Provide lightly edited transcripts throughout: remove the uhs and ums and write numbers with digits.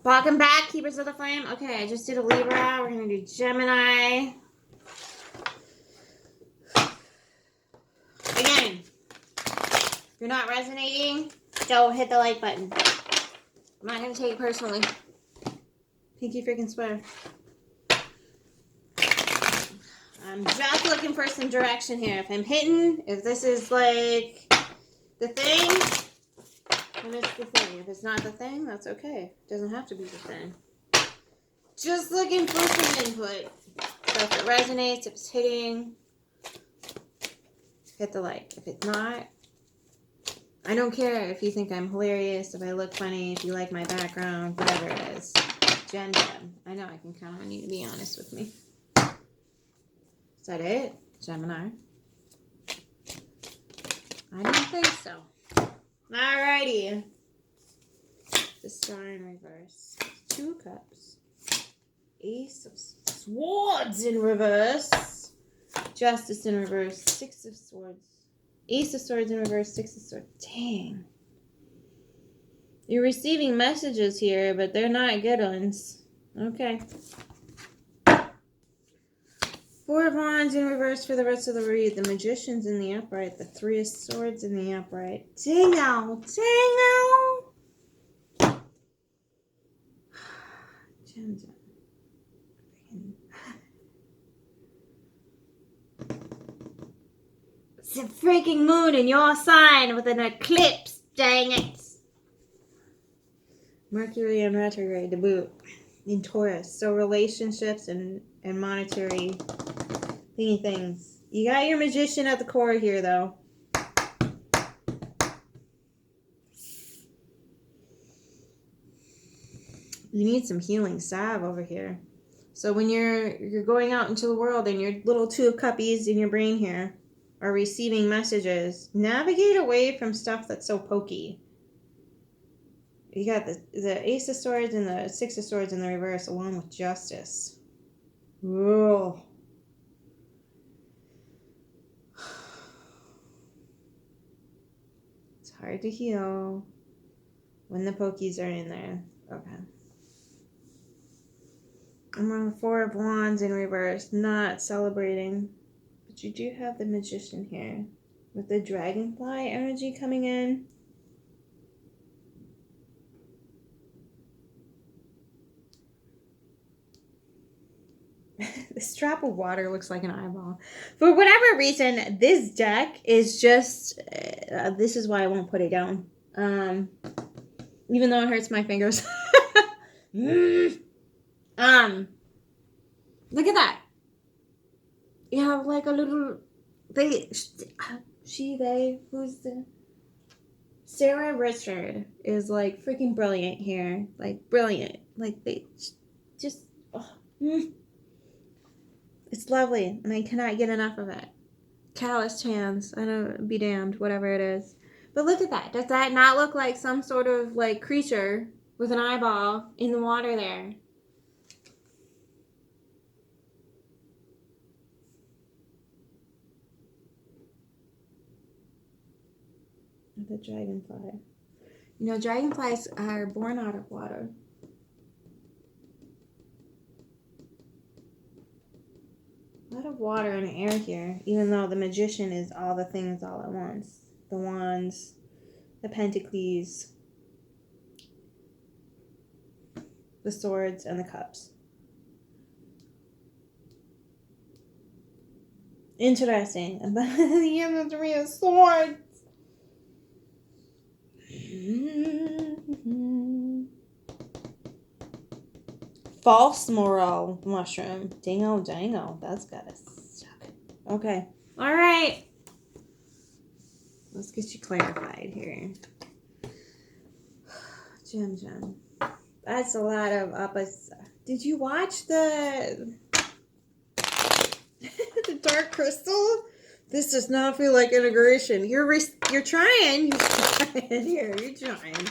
Welcome back, Keepers of the Flame. Okay, I just did a Libra. We're going to do Gemini. Again, if you're not resonating, don't hit the like button. I'm not going to take it personally. Pinky freaking swear. I'm just looking for some direction here. If I'm hitting, if this is like the thing, then it's the thing. If it's not the thing, that's okay. It doesn't have to be the thing. Just looking for some input. So if it resonates, if it's hitting, hit the like. If it's not, I don't care if you think I'm hilarious, if I look funny, if you like my background, whatever it is. Jen. I know I can count on you to be honest with me. Is that it? Gemini? I don't think so. Alrighty. The Star in reverse. 2 cups. Ace of Swords in reverse. Justice in reverse. 6 of Swords. Ace of Swords in reverse. 6 of Swords. Dang. You're receiving messages here, but they're not good ones. Okay. 4 of Wands in reverse for the rest of the read. The Magician's in the upright. The 3 of Swords in the upright. Dango! Dango! Jen. It's a freaking moon in your sign with an eclipse. Dang it. Mercury in retrograde to boot. In Taurus. So relationships and monetary thingy things. You got your Magician at the core here, though. You need some healing salve over here. So when you're going out into the world and your little 2 of cuppies in your brain here are receiving messages, navigate away from stuff that's so pokey. You got the Ace of Swords and the 6 of Swords in the reverse along with Justice. Whoa. It's hard to heal when the pokies are in there. Okay. I'm on 4 of Wands in reverse, not celebrating. But you do have the Magician here with the Dragonfly energy coming in. This drop of water looks like an eyeball. For whatever reason, this deck is just... this is why I won't put it down. Even though it hurts my fingers. Look at that. You have like a little... who's the... Sarah Richard is like freaking brilliant here. Like, brilliant. Like, they just... It's lovely, and I cannot get enough of it. Calloused hands. I don't be damned, whatever it is. But look at that. Does that not look like some sort of like creature with an eyeball in the water there? The dragonfly. You know, dragonflies are born out of water. A lot of water and air here, even though the Magician is all the things all at once. The Wands, the Pentacles, the Swords, and the Cups. Interesting. But the end of the 3 of Swords. False morale mushroom. Dango. That's gotta suck. Okay. Alright. Let's get you clarified here. Gem. That's a lot of opposite. Did you watch the the Dark Crystal? This does not feel like integration. You're trying. You're trying.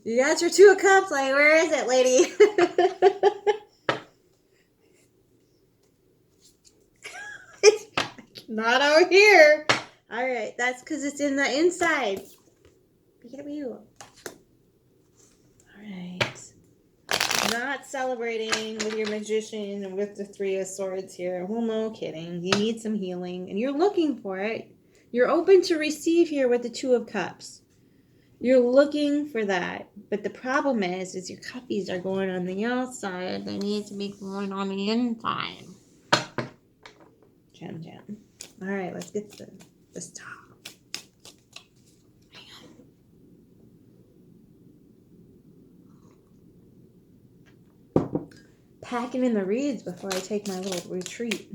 You got your 2 of Cups. Like, where is it, lady? Not out here. All right. That's because it's in the inside. All right. not celebrating with your magician and with the Three of Swords here. Well, no kidding. You need some healing, and you're looking for it. You're open to receive here with the Two of Cups. You're looking for that. But the problem is your cuppies are going on the outside. They need to be going on the inside. Jam. All right, let's get to this top. Packing in the reeds before I take my little retreat.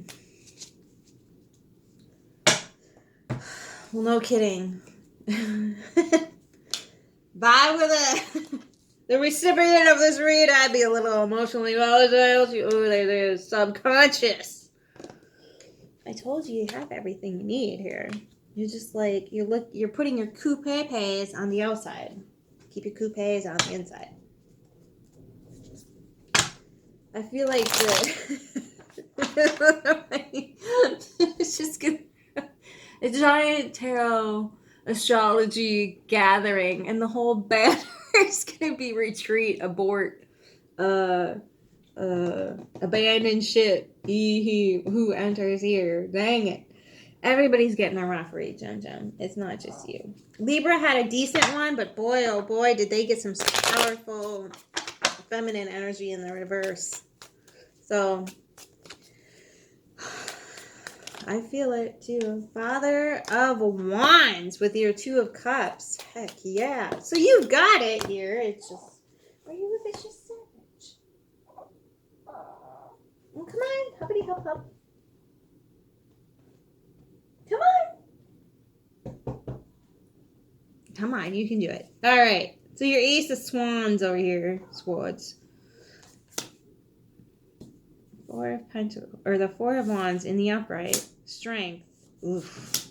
Well, no kidding. Bye with the recipient of this read. I'd be a little emotionally volatile. Oh, there's subconscious. I told you have everything you need here. You're just like, you're putting your coupes on the outside. Keep your coupes on the inside. I feel like it's just gonna a giant tarot astrology gathering, and the whole banner is gonna be retreat, abort, abandoned ship. Who enters here? Dang it! Everybody's getting a rough read, Jim. It's not just you. Libra had a decent one, but boy, oh boy, did they get some powerful feminine energy in the reverse. So I feel it too. Father of Wands with your Two of Cups. Heck yeah. So you got it here. It's just, are you a vicious savage? Well, come on. Hubbity hub hub. Come on. Come on. You can do it. All right. So your Ace of Swans over here. Swords. Four of Pentacles, or the Four of Wands in the upright. Strength. Oof.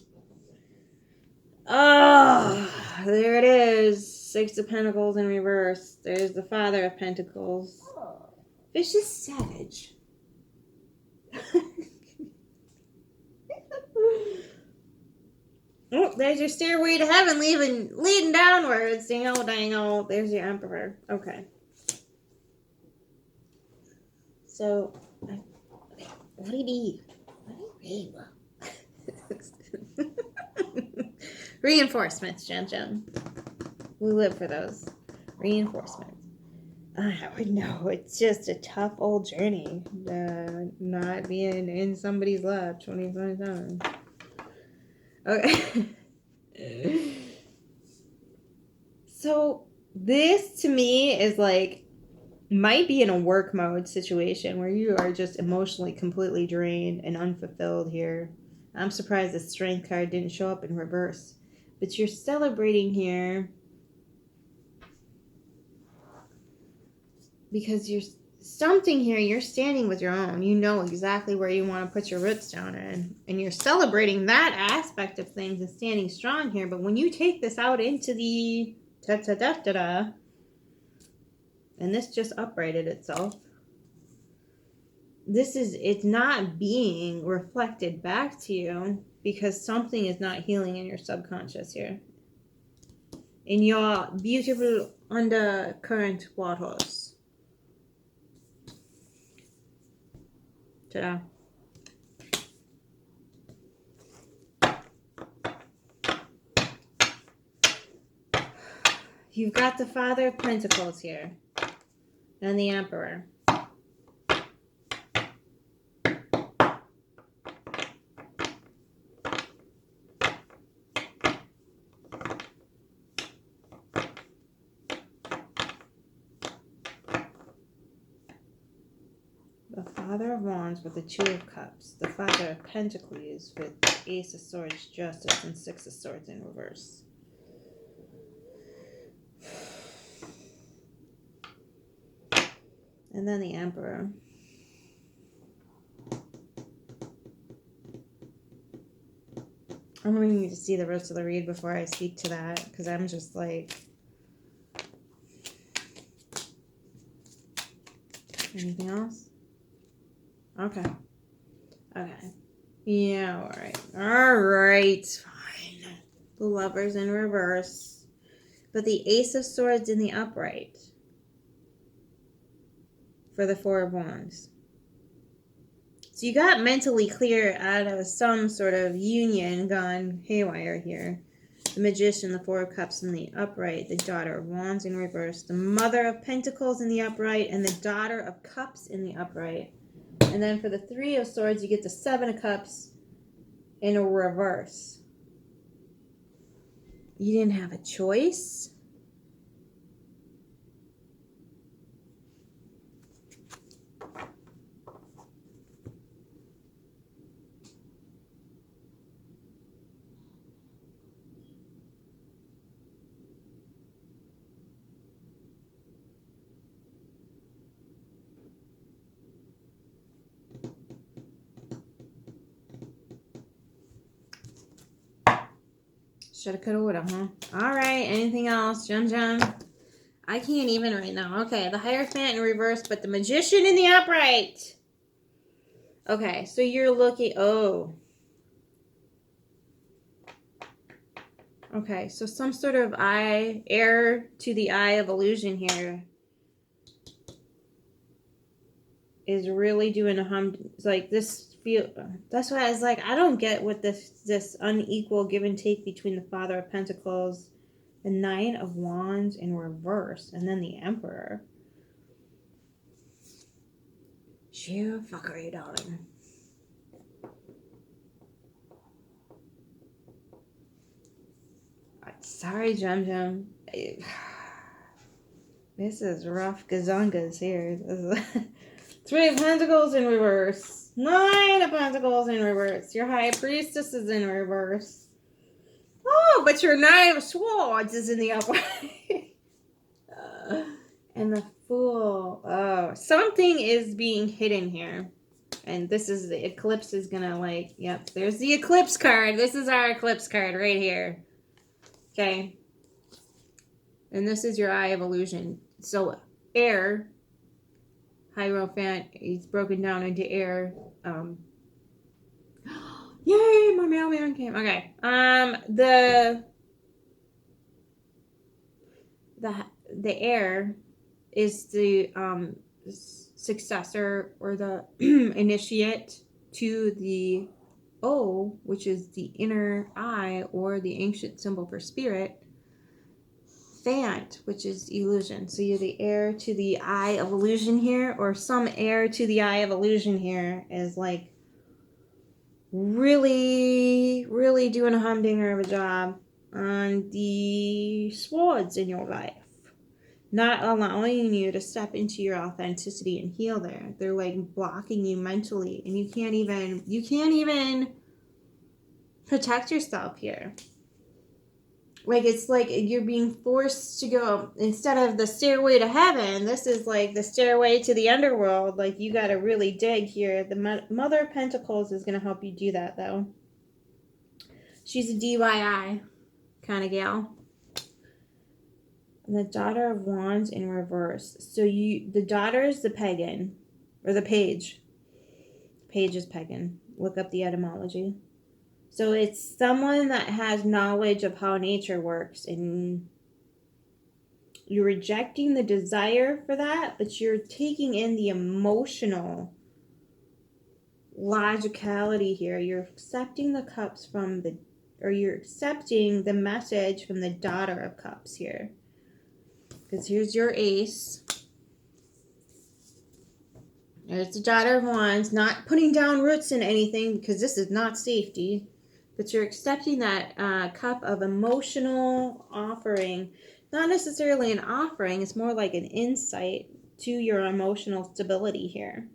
Oh, there it is. Six of Pentacles in reverse. There's the Father of Pentacles. Vicious savage. Oh, there's your stairway to heaven leading downwards. Dang-o. There's your Emperor. Okay. So, what do you need? Reinforcements, Jen. We live for those. Reinforcements. I would know. It's just a tough old journey. Not being in somebody's lap 2027. Okay. So, this to me is like, might be in a work mode situation where you are just emotionally completely drained and unfulfilled here. I'm surprised the Strength card didn't show up in reverse. But you're celebrating here because you're something here. You're standing with your own. You know exactly where you want to put your roots down in. And you're celebrating that aspect of things and standing strong here. But when you take this out into the ta-ta-da-da-da, and this just uprighted itself. It's not being reflected back to you because something is not healing in your subconscious here. In your beautiful undercurrent waters. Ta-da. You've got the Father of Pentacles here. And the Emperor. The Father of Wands with the Two of Cups. The Father of Pentacles with the Ace of Swords, Justice, and Six of Swords in reverse. And then the Emperor. I'm going to need to see the rest of the read before I speak to that, because I'm just like... Anything else? Okay. Yeah, alright. Fine. The Lovers in reverse. But the Ace of Swords in the upright. for the Four of Wands. So you got mentally clear out of some sort of union gone haywire here. The Magician, the Four of Cups in the upright, the Daughter of Wands in reverse, the Mother of Pentacles in the upright, and the Daughter of Cups in the upright. And then for the Three of Swords, you get the Seven of Cups in a reverse. You didn't have a choice? Shoulda, coulda, woulda, huh? All right. Anything else? Jum. I can't even right now. Okay. The Hierophant in reverse, but the Magician in the upright. Okay. So you're looking. Oh. Okay. So some sort of heir to the eye of illusion here is really doing a hum. It's like this. That's why I was like, I don't get what this unequal give and take between the Father of Pentacles, the Knight of Wands in reverse, and then the Emperor. Sheer fuckery, darling. Sorry, Jum. This is rough gazungas here. Three of Pentacles in reverse. Nine of Pentacles in reverse. Your High Priestess is in reverse. Oh, but your Nine of Swords is in the upright. And the Fool. Oh, something is being hidden here. And this is the Eclipse is going to like, yep, there's the Eclipse card. This is our Eclipse card right here. Okay. And this is your Eye of Illusion. So, air. Hierophant, he's broken down into air. Yay, my mailman came. Okay. The air is the successor or the initiate to the O, which is the inner eye or the ancient symbol for spirit. Thant, which is illusion. So you're the heir to the eye of illusion here, or some heir to the eye of illusion here is like really, really doing a humdinger of a job on the swords in your life. Not allowing you to step into your authenticity and heal there. They're like blocking you mentally, and you can't even protect yourself here. Like, it's like you're being forced to go, instead of the stairway to heaven, this is like the stairway to the underworld. Like, you got to really dig here. The Mother of Pentacles is going to help you do that, though. She's a DIY kind of gal. And the Daughter of Wands in reverse. So the daughter is the pagan, or the page. Page is pagan. Look up the etymology. So it's someone that has knowledge of how nature works, and you're rejecting the desire for that, but you're taking in the emotional logicality here. You're accepting the cups you're accepting the message from the Daughter of Cups here. Because here's your ace. There's the Daughter of Wands, not putting down roots in anything, because this is not safety. But you're accepting that cup of emotional offering. Not necessarily an offering. It's more like an insight to your emotional stability here.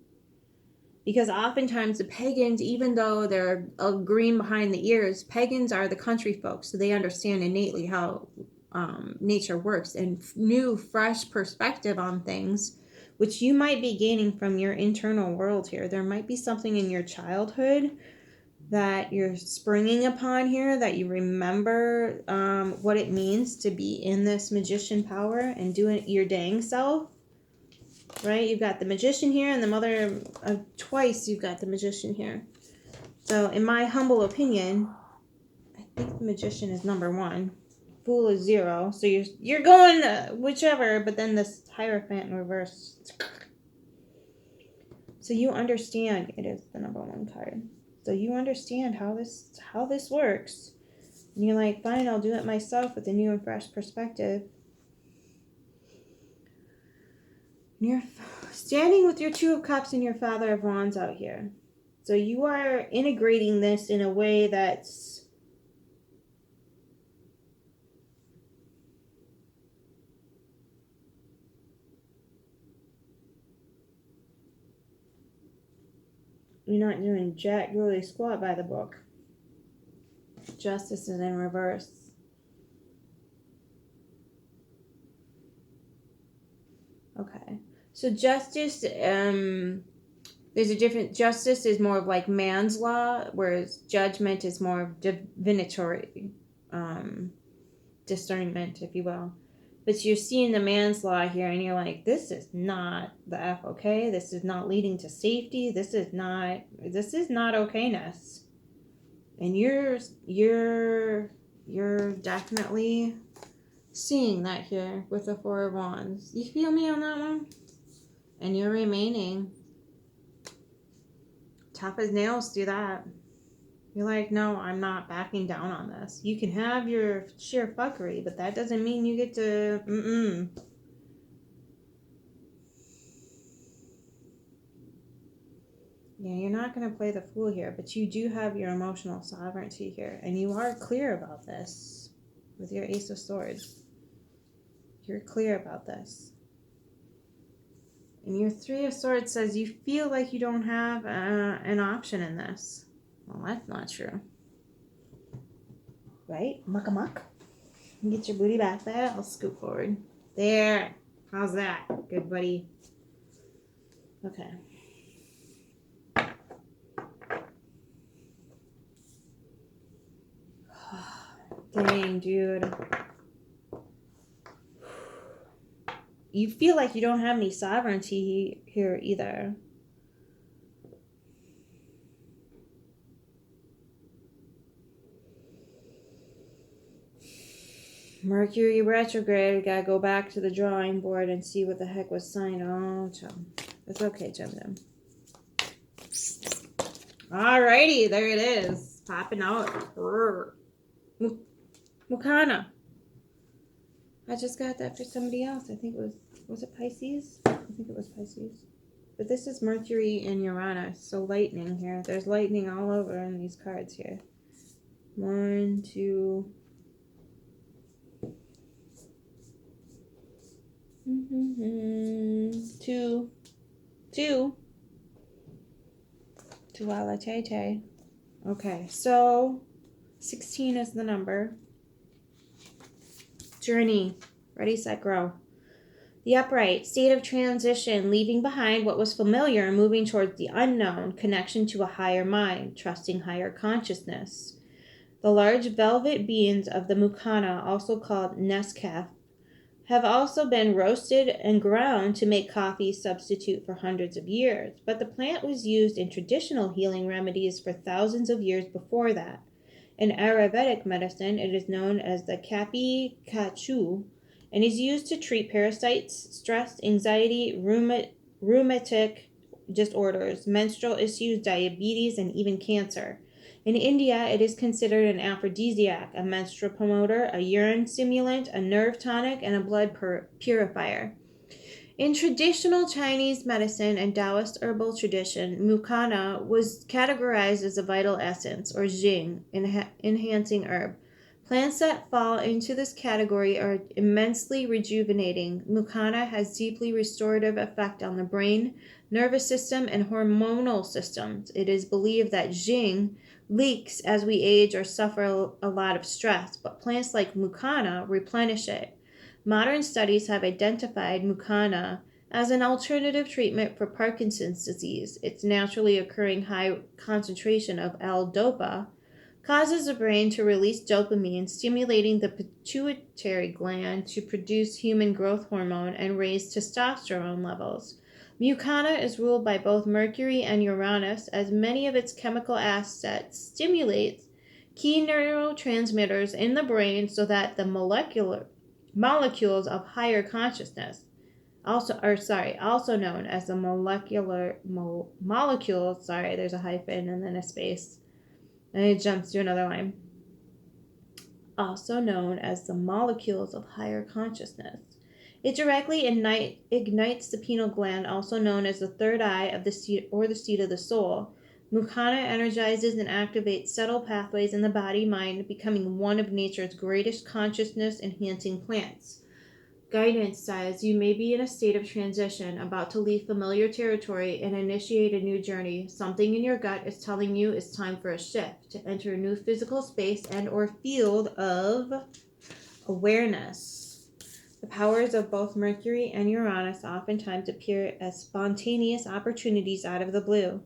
Because oftentimes the pagans, even though they're green behind the ears, pagans are the country folks. So they understand innately how nature works. And new, fresh perspective on things, which you might be gaining from your internal world here. There might be something in your childhood that you're springing upon here, that you remember what it means to be in this magician power and doing it your dang self, right? You've got the Magician here, and the Mother of twice you've got the Magician here. So in my humble opinion, I think the Magician is number 1. Fool is 0. So you're going whichever, but then this Hierophant in reverse. So you understand, it is the number one card. So you understand how this works. And you're like, fine, I'll do it myself with a new and fresh perspective. And you're standing with your Two of Cups and your Father of Wands out here. So you are integrating this in a way that's you're not doing jack really squat by the book. Justice is in reverse. Okay. So justice, there's a different, justice is more of like man's law, whereas judgment is more of divinatory discernment, if you will. But you're seeing the man's law here, and you're like, this is not the F, okay? This is not leading to safety. This is not okayness. And you're definitely seeing that here with the Four of Wands. You feel me on that one? And you're remaining tough as nails through that. You're like, no, I'm not backing down on this. You can have your sheer fuckery, but that doesn't mean you get to, Yeah, you're not going to play the fool here, but you do have your emotional sovereignty here. And you are clear about this with your Ace of Swords. You're clear about this. And your Three of Swords says you feel like you don't have an option in this. Well, that's not true. Right? Muck a muck. Get your booty back there. I'll scoot forward. There. How's that? Good, buddy. Okay. Dang, dude. You feel like you don't have any sovereignty here either. Mercury retrograde. We gotta go back to the drawing board and see what the heck was signed. Oh, chum. It's okay, chum. Alrighty, there it is. Popping out. Mukana. I just got that for somebody else. I think it was it Pisces? I think it was Pisces. But this is Mercury and Uranus, so lightning here. There's lightning all over in these cards here. 1, 2. Two. Tuala Tay. Okay, so 16 is the number. Journey. Ready, set, grow. The upright, state of transition, leaving behind what was familiar and moving towards the unknown, connection to a higher mind, trusting higher consciousness. The large velvet beans of the Mukana, also called Nescaf, have also been roasted and ground to make coffee substitute for hundreds of years, but the plant was used in traditional healing remedies for thousands of years before that. In Ayurvedic medicine, it is known as the Kapi Kachu, and is used to treat parasites, stress, anxiety, rheumatic disorders, menstrual issues, diabetes, and even cancer. In India, it is considered an aphrodisiac, a menstrual promoter, a urine stimulant, a nerve tonic, and a blood purifier. In traditional Chinese medicine and Taoist herbal tradition, Mukana was categorized as a vital essence, or Jing, enhancing herb. Plants that fall into this category are immensely rejuvenating. Mukana has deeply restorative effect on the brain, nervous system, and hormonal systems. It is believed that Jing leaks as we age or suffer a lot of stress, but plants like Mukana replenish it. Modern studies have identified Mukana as an alternative treatment for Parkinson's disease. Its naturally occurring high concentration of L-DOPA causes the brain to release dopamine, stimulating the pituitary gland to produce human growth hormone and raise testosterone levels. Mukana is ruled by both Mercury and Uranus, as many of its chemical assets stimulate key neurotransmitters in the brain so that the molecules of higher consciousness also known as the molecule, sorry, there's a hyphen and then a space, and it jumps to another line, also known as the molecules of higher consciousness. It directly ignites the pineal gland, also known as the third eye of the seat or the seat of the soul. Mukana energizes and activates subtle pathways in the body-mind, becoming one of nature's greatest consciousness-enhancing plants. Guidance says you may be in a state of transition, about to leave familiar territory and initiate a new journey. Something in your gut is telling you it's time for a shift, to enter a new physical space and or field of awareness. The powers of both Mercury and Uranus oftentimes appear as spontaneous opportunities out of the blue.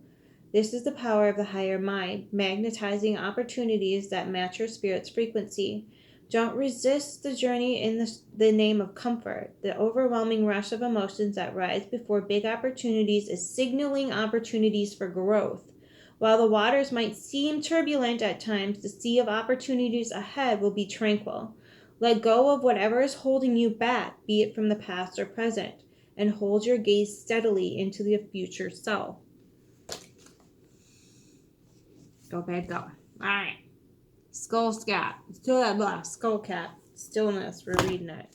This is the power of the higher mind, magnetizing opportunities that match your spirit's frequency. Don't resist the journey in the name of comfort. The overwhelming rush of emotions that rise before big opportunities is signaling opportunities for growth. While the waters might seem turbulent at times, the sea of opportunities ahead will be tranquil. Let go of whatever is holding you back, be it from the past or present, and hold your gaze steadily into the future self. Go, babe, go. All right. Skull cap. Stillness. We're reading it.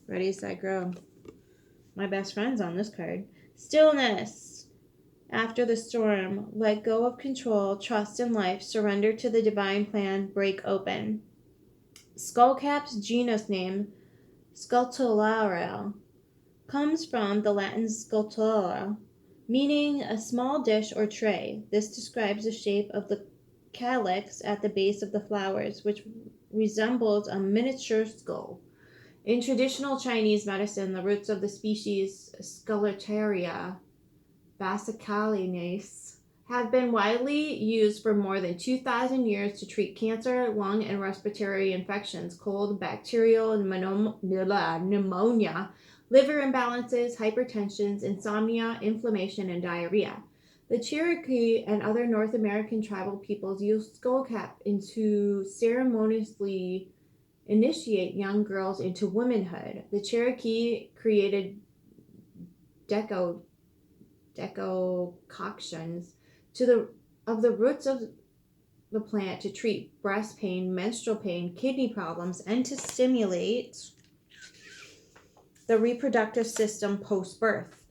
Ready, set, grow. My best friend's on this card. Stillness. After the storm, let go of control, trust in life, surrender to the divine plan, break open. Skullcap's genus name, Scutellaria, comes from the Latin scutula, meaning a small dish or tray. This describes the shape of the calyx at the base of the flowers, which resembles a miniature skull. In traditional Chinese medicine, the roots of the species Scutellaria basicalines have been widely used for more than 2,000 years to treat cancer, lung and respiratory infections, cold, bacterial pneumonia, liver imbalances, hypertension, insomnia, inflammation, and diarrhea. The Cherokee and other North American tribal peoples used skullcap to ceremoniously initiate young girls into womanhood. The Cherokee created decoctions of the roots of the plant to treat breast pain, menstrual pain, kidney problems, and to stimulate the reproductive system post-birth.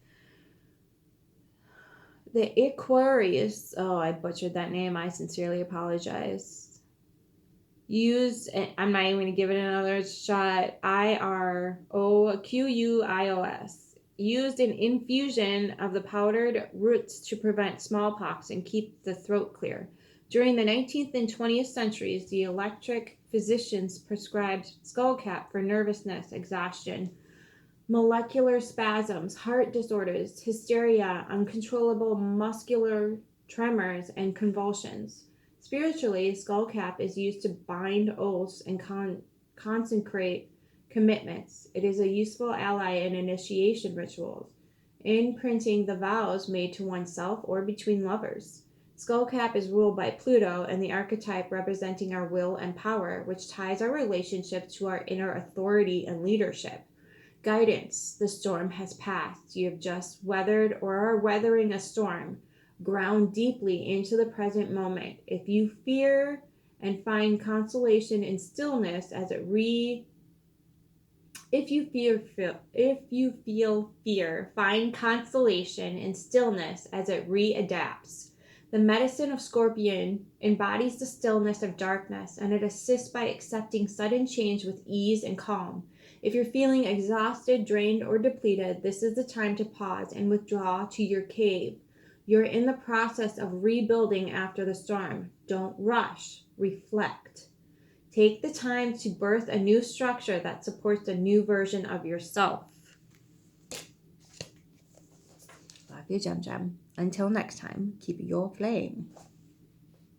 The Iquaries, I butchered that name, I sincerely apologize. I'm not even going to give it another shot, IROQUIOS. Used an infusion of the powdered roots to prevent smallpox and keep the throat clear. During the 19th and 20th centuries, the electric physicians prescribed skullcap for nervousness, exhaustion, molecular spasms, heart disorders, hysteria, uncontrollable muscular tremors, and convulsions. Spiritually, skullcap is used to bind oaths and consecrate commitments. It is a useful ally in initiation rituals, imprinting the vows made to oneself or between lovers. Skullcap is ruled by Pluto and the archetype representing our will and power, which ties our relationship to our inner authority and leadership. Guidance. The storm has passed. You have just weathered or are weathering a storm. Ground deeply into the present moment. If you fear and find consolation in stillness as it If you feel fear, find consolation in stillness as it readapts. The medicine of Scorpion embodies the stillness of darkness, and it assists by accepting sudden change with ease and calm. If you're feeling exhausted, drained, or depleted, this is the time to pause and withdraw to your cave. You're in the process of rebuilding after the storm. Don't rush. Reflect. Take the time to birth a new structure that supports a new version of yourself. Love you, Jum Jum. Until next time, keep your flame.